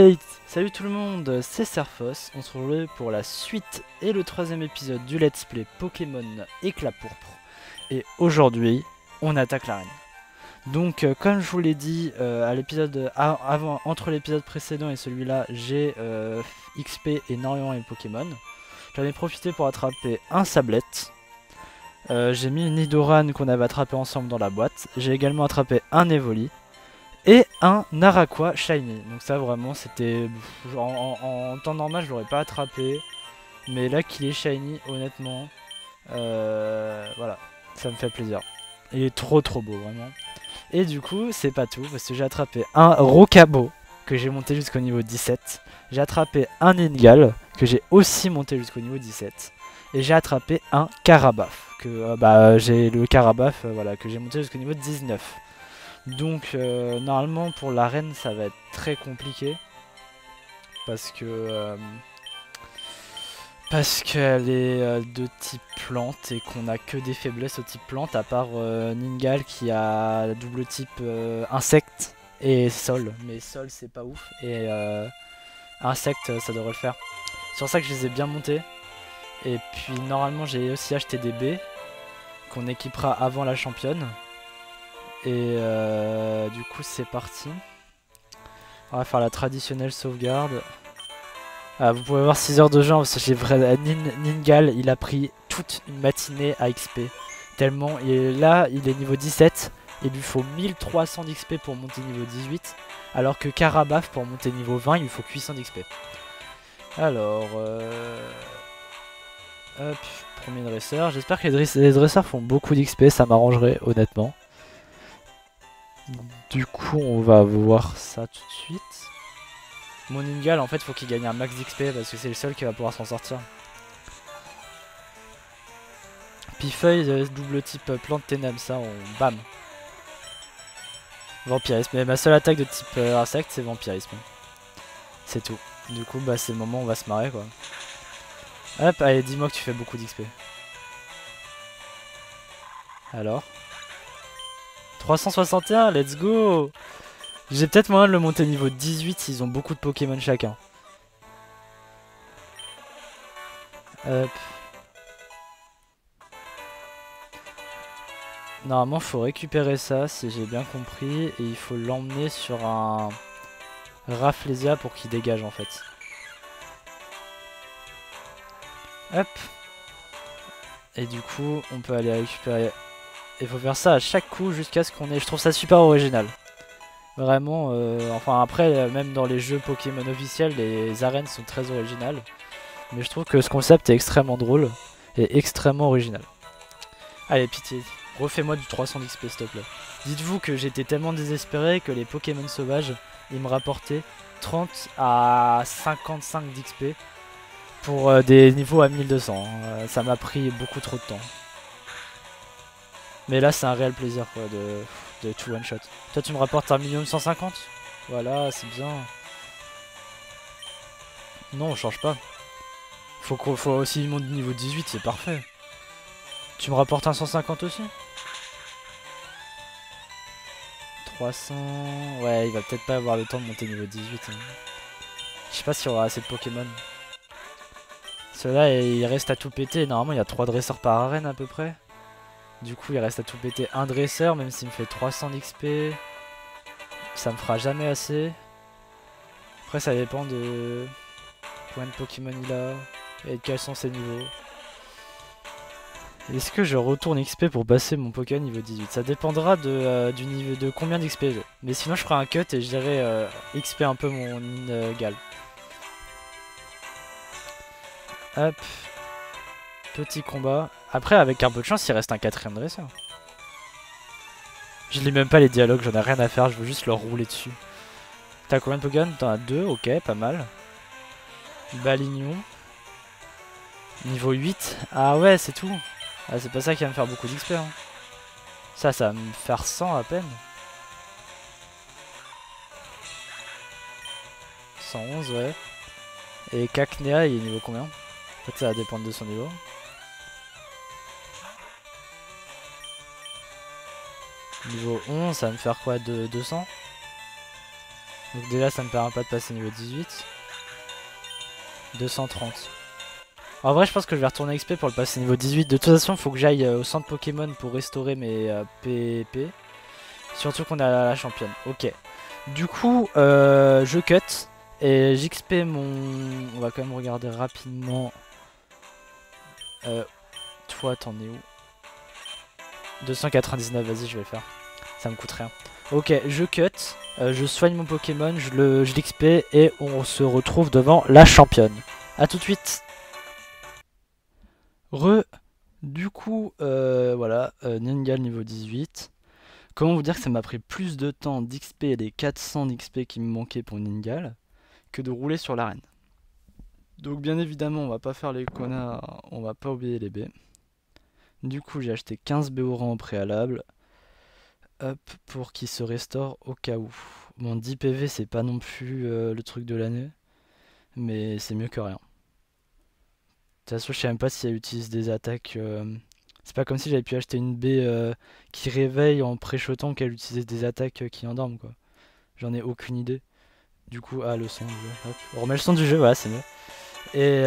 Hey, salut tout le monde, c'est Serfos, on se retrouve pour la suite et le troisième épisode du Let's Play Pokémon Éclat Pourpre. Et aujourd'hui, on attaque l'arène. Donc comme je vous l'ai dit à l'épisode avant, entre l'épisode précédent et celui-là, j'ai XP énormément les Pokémon. J'en ai profité pour attraper un Sablette. J'ai mis une Nidoran qu'on avait attrapé ensemble dans la boîte. J'ai également attrapé un Evoli. Et un Naraqua Shiny. Donc ça vraiment c'était... En temps normal je l'aurais pas attrapé. Mais là qu'il est Shiny honnêtement. Voilà. Ça me fait plaisir. Il est trop beau vraiment. Et du coup c'est pas tout. Parce que j'ai attrapé un Rocabo. Que j'ai monté jusqu'au niveau 17. J'ai attrapé un Ningal. Que j'ai aussi monté jusqu'au niveau 17. Et j'ai attrapé un Carabaf. Que j'ai le Carabaf voilà, que j'ai monté jusqu'au niveau 19. Donc normalement pour l'arène ça va être très compliqué parce qu'elle est de type plante et qu'on a que des faiblesses au type plante à part Ningal qui a double type insecte et sol, mais sol c'est pas ouf et insecte ça devrait le faire. C'est pour ça que je les ai bien montés. Et puis normalement j'ai aussi acheté des baies qu'on équipera avant la championne. Et du coup c'est parti. On va faire la traditionnelle sauvegarde. Ah, vous pouvez voir 6 heures de jeu parce que j'ai vrai Ningal il a pris toute une matinée à XP. Tellement là il est niveau 17. Il lui faut 1300 d'XP pour monter niveau 18. Alors que Carabaf pour monter niveau 20 il lui faut 800 d'XP. Alors hop, premier dresseur. J'espère que les dresseurs font beaucoup d'XP, ça m'arrangerait honnêtement. Du coup, on va voir ça tout de suite. Mon Ningal, en fait, faut qu'il gagne un max d'XP parce que c'est le seul qui va pouvoir s'en sortir. Pifeuille, double type plante ténèbres, ça, on bam. Vampirisme. Mais ma seule attaque de type insecte, c'est vampirisme. C'est tout. Du coup, bah, c'est le moment où on va se marrer, quoi. Hop, allez, dis-moi que tu fais beaucoup d'XP. Alors 361, let's go. J'ai peut-être moyen de le monter niveau 18 s'ils ont beaucoup de Pokémon chacun. Hop. Normalement, faut récupérer ça si j'ai bien compris. Et il faut l'emmener sur un Rafflesia pour qu'il dégage en fait. Hop. Et du coup, on peut aller récupérer. Il faut faire ça à chaque coup jusqu'à ce qu'on ait. Je trouve ça super original. Vraiment, enfin après, même dans les jeux Pokémon officiels, les arènes sont très originales. Mais je trouve que ce concept est extrêmement drôle et extrêmement original. Allez, pitié, refais-moi du 300 d'XP s'il te plaît. Dites-vous que j'étais tellement désespéré que les Pokémon sauvages, ils me rapportaient 30 à 55 d'XP pour des niveaux à 1200. Ça m'a pris beaucoup trop de temps. Mais là, c'est un réel plaisir quoi, de tout one shot. Toi, tu me rapportes un minimum 150. Voilà, c'est bien. Non, on change pas. Faut aussi monter niveau 18, c'est parfait. Tu me rapportes un 150 aussi? 300... Ouais, il va peut-être pas avoir le temps de monter niveau 18. Hein. Je sais pas s'il y aura assez de Pokémon. Celui-là, il reste à tout péter. Normalement, il y a 3 dresseurs par arène à peu près. Du coup, il reste à tout péter un dresseur, même s'il me fait 300 d'XP. Ça me fera jamais assez. Après, ça dépend de combien de Pokémon il a et de quels sont ses niveaux. Est-ce que je retourne XP pour passer mon Pokémon niveau 18? Ça dépendra du niveau de combien d'XP j'ai. Mais sinon, je ferai un cut et je dirais XP un peu mon Gal. Hop. Petit combat. Après, avec un peu de chance, il reste un 4ème dresseur. Je lis même pas les dialogues, j'en ai rien à faire, je veux juste leur rouler dessus. T'as combien de Pokémon? T'en as 2, ok, pas mal. Balignon. Niveau 8. Ah ouais, c'est tout. Ah, c'est pas ça qui va me faire beaucoup d'XP. Hein. Ça va me faire 100 à peine. 111, ouais. Et Cacnea, il est niveau combien? En fait, ça va dépendre de son niveau. Niveau 11, ça va me faire quoi de 200? Donc déjà ça me permet pas de passer niveau 18. 230. En vrai je pense que je vais retourner XP pour le passer niveau 18. De toute façon faut que j'aille au centre Pokémon pour restaurer mes PP. Surtout qu'on a la championne. Ok. Du coup je cut. Et j'XP mon... On va quand même regarder rapidement. Toi t'en es où? 299, vas-y je vais le faire. Ça me coûte rien. Ok, je cut, je soigne mon Pokémon, je l'XP et on se retrouve devant la championne. A tout de suite. Du coup, voilà, Ningal niveau 18. Comment vous dire que ça m'a pris plus de temps d'XP les 400 d'XP qui me manquaient pour Ningal que de rouler sur l'arène. Donc bien évidemment, on va pas faire les connards, on va pas oublier les baies. Du coup, j'ai acheté 15 baies au rang au préalable. Hop, pour qu'il se restaure au cas où. Bon, 10 PV, c'est pas non plus le truc de l'année. Mais c'est mieux que rien. De toute façon, je sais même pas si elle utilise des attaques. C'est pas comme si j'avais pu acheter une baie qui réveille en pré-shotant qu'elle utilisait des attaques qui endorment, quoi. J'en ai aucune idée. Du coup, le son du jeu. Hop. On remet le son du jeu, voilà, c'est mieux. Et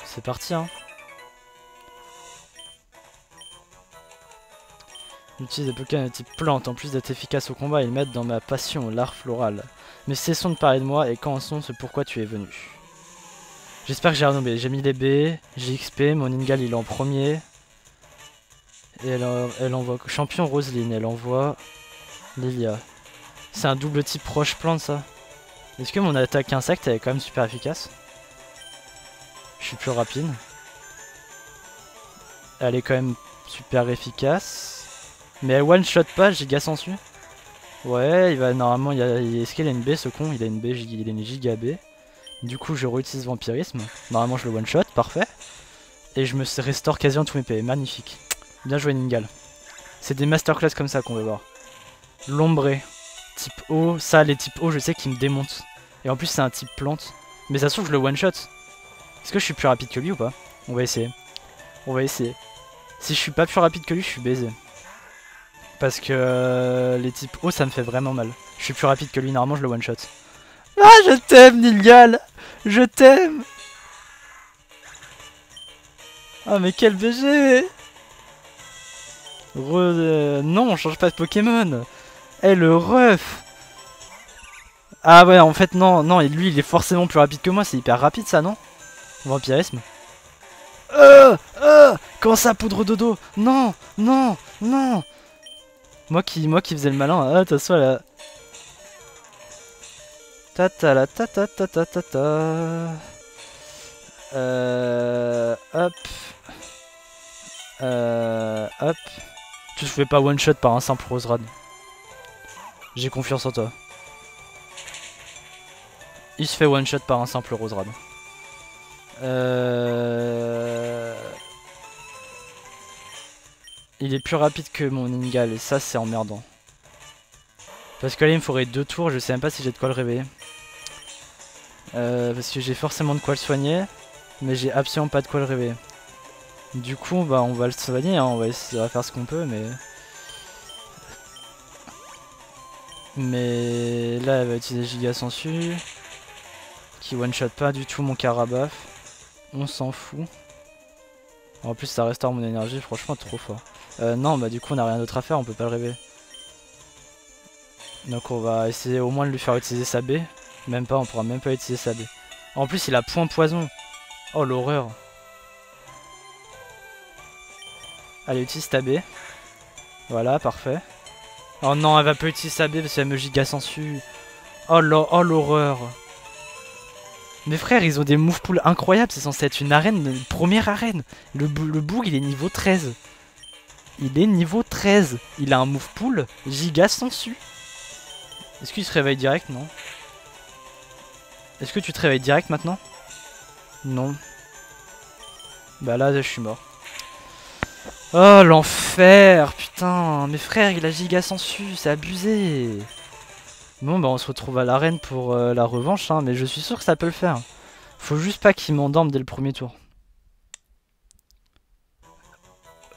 c'est parti, hein. J'utilise des Pokémon de type plante, en plus d'être efficace au combat, ils m'aident dans ma passion, l'art floral. Mais cessons de parler de moi et commençons ce pourquoi tu es venu. J'espère que j'ai renommé. J'ai mis les B, j'ai XP, mon Ningal il est en premier. Et elle envoie champion Roseline, elle envoie Lilia. C'est un double type roche plante ça. Est-ce que mon attaque insecte elle est quand même super efficace? Je suis plus rapide. Elle est quand même super efficace. Mais elle one shot pas, giga sensu. Ouais, il va normalement. Est-ce qu'il a une B ce con? Il a une B, il a une giga B. Du coup, je réutilise vampirisme. Normalement, je le one shot, parfait. Et je me restaure quasiment tous mes PV. Magnifique. Bien joué, Ningal. C'est des masterclass comme ça qu'on veut voir. L'ombré. Type O. Ça, les types O, je sais qu'ils me démontent. Et en plus, c'est un type plante. Mais ça se trouve, je le one shot. Est-ce que je suis plus rapide que lui ou pas? On va essayer. On va essayer. Si je suis pas plus rapide que lui, je suis baisé. Parce que les types O, ça me fait vraiment mal. Je suis plus rapide que lui, normalement, je le one shot. Ah, je t'aime, Ningal! Je t'aime! Ah, mais quel BG! Non, on change pas de Pokémon! Eh, le ref! Ah ouais, en fait, non, non, et lui, il est forcément plus rapide que moi, c'est hyper rapide ça, non? Vampirisme. Comment ça, poudre dodo? Non, non, non! Moi qui faisais le malin, de toute façon, là. Ta ta la ta ta ta ta ta ta. Hop. Hop. Tu te fais pas one shot par un simple Roserad. J'ai confiance en toi. Il se fait one shot par un simple Roserad. Il est plus rapide que mon Ningal et ça c'est emmerdant. Parce que là il me faudrait 2 tours, je sais même pas si j'ai de quoi le réveiller. Parce que j'ai forcément de quoi le soigner, mais j'ai absolument pas de quoi le réveiller. Du coup bah on va le soigner, hein, on va essayer de faire ce qu'on peut mais... Mais là elle va utiliser Giga Sensu. Qui one shot pas du tout mon Carabaf. On s'en fout. En plus ça restaure mon énergie, franchement trop fort. Non bah du coup on a rien d'autre à faire, on peut pas le réveiller. Donc on va essayer au moins de lui faire utiliser sa B. Même pas, on pourra même pas utiliser sa B. En plus il a point poison. Oh l'horreur. Allez utilise ta B. Voilà parfait. Oh non elle va pas utiliser sa B parce qu'elle me giga sensu. Oh l'horreur. Mes frères ils ont des move pools incroyables, c'est censé être une arène, une première arène. Le boug il est niveau 13. Il est niveau 13. Il a un move pool giga sensu. Est-ce qu'il se réveille direct? Non. Est-ce que tu te réveilles direct maintenant? Non. Bah là je suis mort. Oh l'enfer. Putain. Mes frères il a giga sensu. C'est abusé. Bon bah on se retrouve à l'arène pour la revanche hein, mais je suis sûr que ça peut le faire. Faut juste pas qu'il m'endorme dès le premier tour.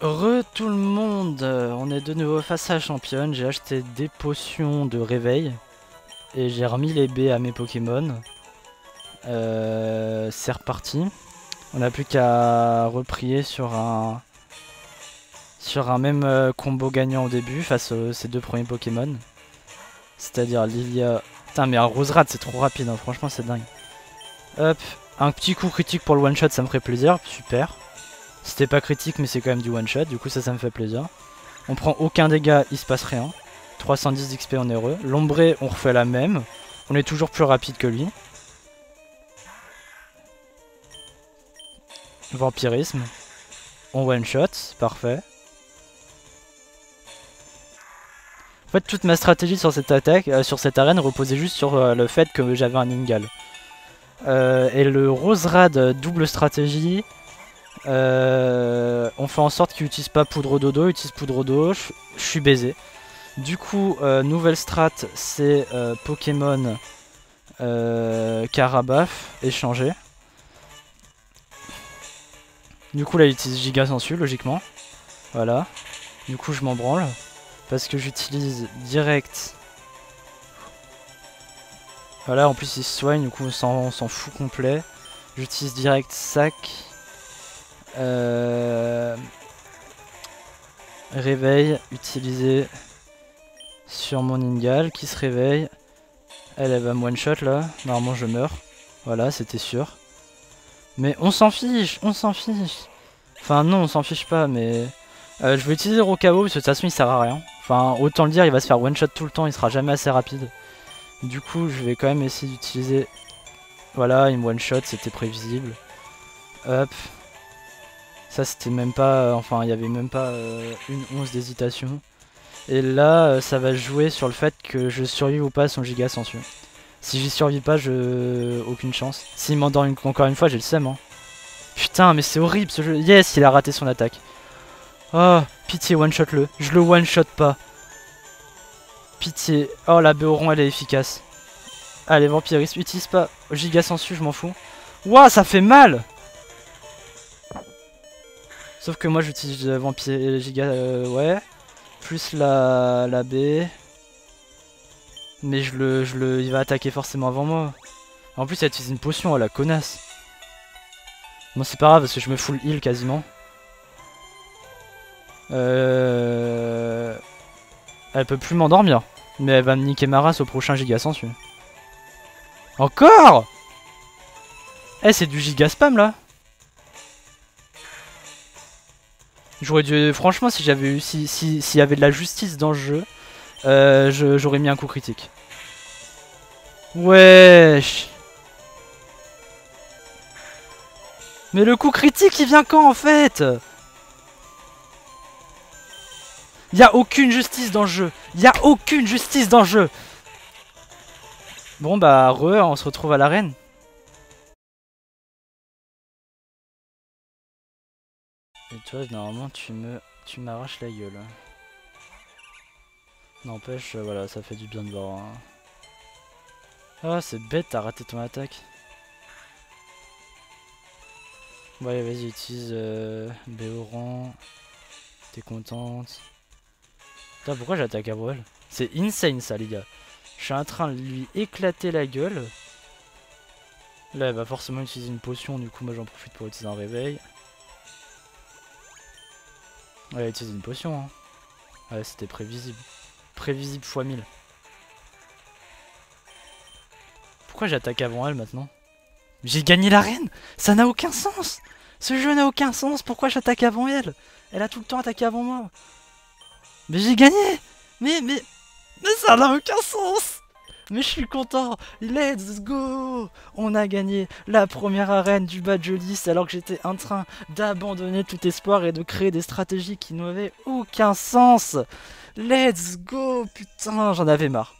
Tout le monde, on est de nouveau face à la championne. J'ai acheté des potions de réveil et j'ai remis les baies à mes Pokémon. C'est reparti. On n'a plus qu'à reprier sur un même combo gagnant au début face à ces deux premiers Pokémon. C'est-à-dire Lilia. Putain, mais un Roserade c'est trop rapide, hein. Franchement c'est dingue. Hop, un petit coup critique pour le one shot, ça me ferait plaisir, super. C'était pas critique mais c'est quand même du one shot, du coup ça me fait plaisir. On prend aucun dégât, il se passe rien. 310 d'XP, on est heureux. L'ombré, on refait la même. On est toujours plus rapide que lui. Vampirisme. On one shot, parfait. En fait, toute ma stratégie sur cette attaque, sur cette arène, reposait juste sur le fait que j'avais un Ingal. Et le Roserade double stratégie. On fait en sorte qu'il n'utilise pas poudre dodo, il utilise poudre d'eau, je suis baisé. Du coup, nouvelle strat, c'est Pokémon Carabaf, échangé. Du coup là il utilise Giga Sensu logiquement. Voilà. Du coup je m'en branle. Parce que j'utilise direct. Voilà, en plus il se soigne, du coup on s'en fout complet. J'utilise direct sac. Réveil, utilisé sur mon Ingal qui se réveille. Elle va me one shot là. Normalement je meurs. Voilà, c'était sûr. Mais on s'en fiche, on s'en fiche. Enfin non, on s'en fiche pas, mais... je vais utiliser Rokabo parce que de toute façon il sert à rien. Enfin, autant le dire, il va se faire one shot tout le temps, il sera jamais assez rapide. Du coup, je vais quand même essayer d'utiliser... Voilà, il me one shot, c'était prévisible. Hop. Ça c'était même pas... Enfin, il y avait même pas une once d'hésitation. Et là, ça va jouer sur le fait que je survive ou pas à son giga sensu. Si j'y survis pas, aucune chance. S'il m'endort encore une fois, j'ai le seum. Hein. Putain, mais c'est horrible ce jeu. Yes, il a raté son attaque. Oh, pitié, one-shot-le. Je le one-shot pas. Pitié. Oh, la Béoron, elle est efficace. Allez, vampirisme, utilise pas. Giga sensu, je m'en fous. Ouah, ça fait mal. Sauf que moi, j'utilise vampire giga... ouais. Plus la B. Mais il va attaquer forcément avant moi. En plus, il utilise une potion, la connasse. Bon, c'est pas grave parce que je me full heal quasiment. Elle peut plus m'endormir. Mais elle va me niquer ma race au prochain giga sensu. Encore. Eh, c'est du giga spam là. J'aurais dû... Franchement, si j'avais eu... S'il y avait de la justice dans le jeu, j'aurais mis un coup critique. Wesh. Mais le coup critique, il vient quand en fait? Y a aucune justice dans le jeu. Y a aucune justice dans le jeu. Bon bah, on se retrouve à l'arène. Et toi, normalement, tu m'arraches la gueule. N'empêche, voilà, ça fait du bien de voir. Hein. Ah, c'est bête, t'as raté ton attaque. Bon, allez, vas-y, utilise Béoran. T'es contente. Putain, pourquoi j'attaque à voile? C'est insane ça, les gars. Je suis en train de lui éclater la gueule. Là, elle va forcément utiliser une potion, du coup, moi j'en profite pour utiliser un réveil. Ouais, elle utilise une potion, hein. Ouais, c'était prévisible. Prévisible x 1000. Pourquoi j'attaque avant elle maintenant? J'ai gagné l'arène. Ça n'a aucun sens. Ce jeu n'a aucun sens. Pourquoi j'attaque avant elle? Elle a tout le temps attaqué avant moi. Mais j'ai gagné. Mais ça n'a aucun sens. Mais je suis content. Let's go. On a gagné la première arène du badge list alors que j'étais en train d'abandonner tout espoir et de créer des stratégies qui n'avaient aucun sens. Let's go. Putain, j'en avais marre.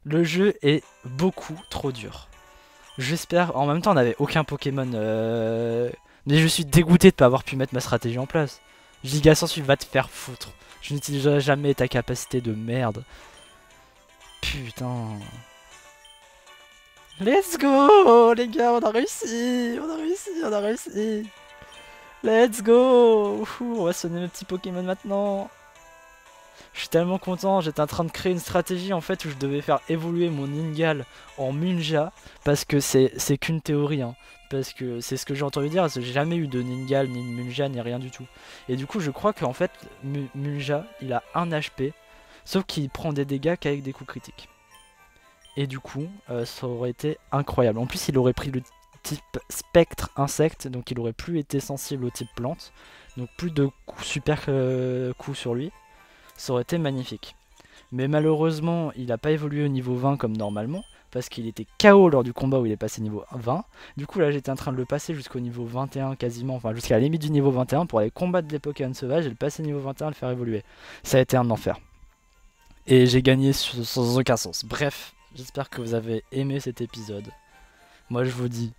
Le jeu est beaucoup trop dur. J'espère. En même temps, on n'avait aucun Pokémon. Mais je suis dégoûté de ne pas avoir pu mettre ma stratégie en place. Giga Sensu va te faire foutre. Je n'utiliserai jamais ta capacité de merde. Putain. Let's go, les gars, on a réussi. On a réussi, on a réussi. Let's go. On va sonner mes petits Pokémon maintenant. Je suis tellement content, j'étais en train de créer une stratégie en fait où je devais faire évoluer mon Ningal en Munja, parce que c'est qu'une théorie, hein, parce que c'est ce que j'ai entendu dire, parce que j'ai jamais eu de Ningal, ni de Munja, ni rien du tout. Et du coup je crois qu'en fait Munja il a 1 HP, sauf qu'il prend des dégâts qu'avec des coups critiques. Et du coup ça aurait été incroyable. En plus il aurait pris le type spectre insecte, donc il aurait plus été sensible au type plante, donc plus de coups, super coups sur lui. Ça aurait été magnifique. Mais malheureusement, il n'a pas évolué au niveau 20 comme normalement, parce qu'il était KO lors du combat où il est passé niveau 20. Du coup là j'étais en train de le passer jusqu'au niveau 21 quasiment, enfin jusqu'à la limite du niveau 21 pour aller combattre des Pokémon sauvages et le passer niveau 21 et le faire évoluer. Ça a été un enfer. Et j'ai gagné sans aucun sens. Bref, j'espère que vous avez aimé cet épisode. Moi je vous dis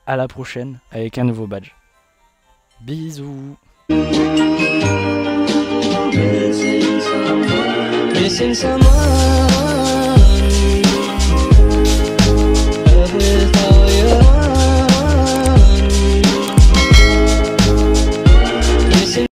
à la prochaine avec un nouveau badge. Bisous. Missing someone